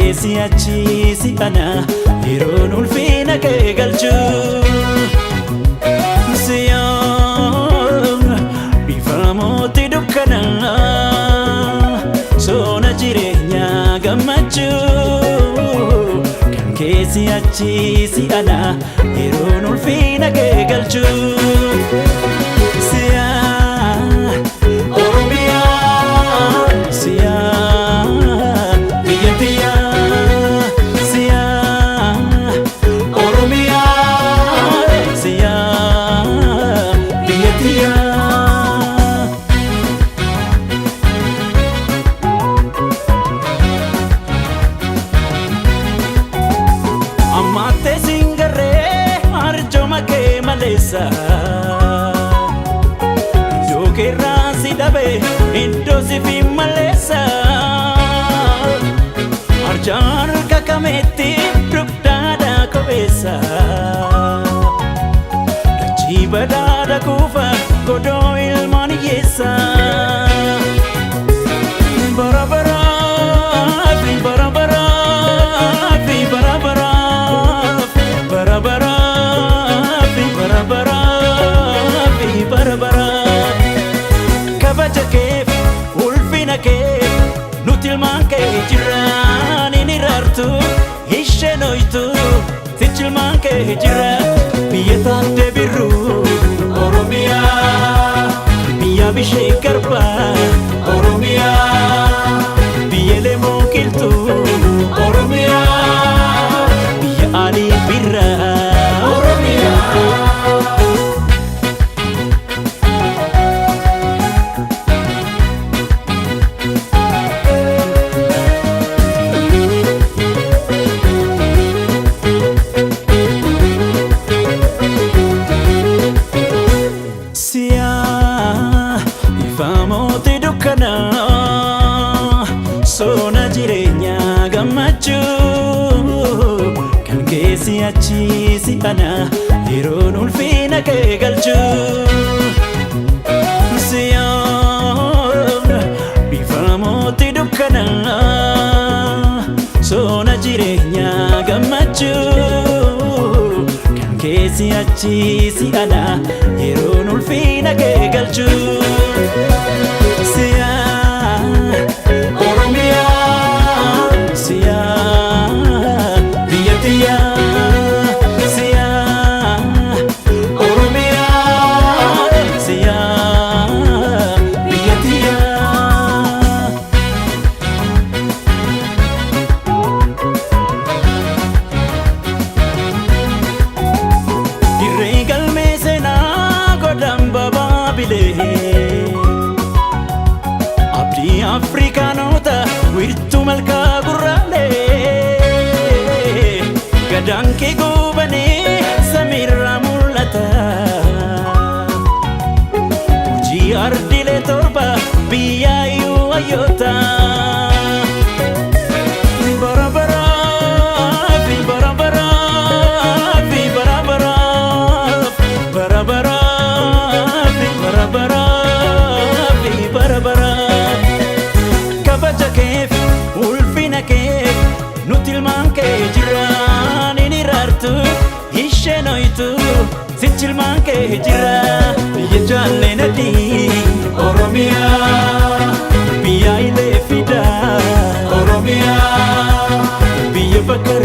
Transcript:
keesi achiisi ana yeroon ulfina kee galchu siyoon bifa mootii dukkanaa soona jireenyaa gammachuu kan keesi achiisi ana yeroon ulfina kee galchu Joke rasi dabe indosi fi malesa arjar kakameti rukdada kobesa chibada kufa kodo ilman yesa barabara fi barabara fi barabara barabara barabara kabaja keef ulfina keef nutilmaan kee jiraan inni raartu ishenoytu sichilmaan kee jira biyya taate birru Oromiyaa biyya bishee garba Oromiyaa biyya lemoo kiltu Oromiyaa biyya alii birra Oromiyaa soona jireenyaa gammachuu kan keesi achiisi ana yeroon ulfina kee galchu siyoon bifa mootii dukkanaa soona jireenyaa gammachuu kan keesi achiisi ana yeroon ulfina kee galchu abdi afrikaanota wirtuu malkaa gurraalee gadaan kee gubanee samiirraa mul'ata hojii ardiilee torba biyyaayyuu hayyoota kabaja keef ulfina keef nutilmaan kee jiraan inni raartu ishenoytu sichilmaan kee jira biyya jaalleen adii Oromiyaa biyya ilee fidaa Oromiyaa biyya bakka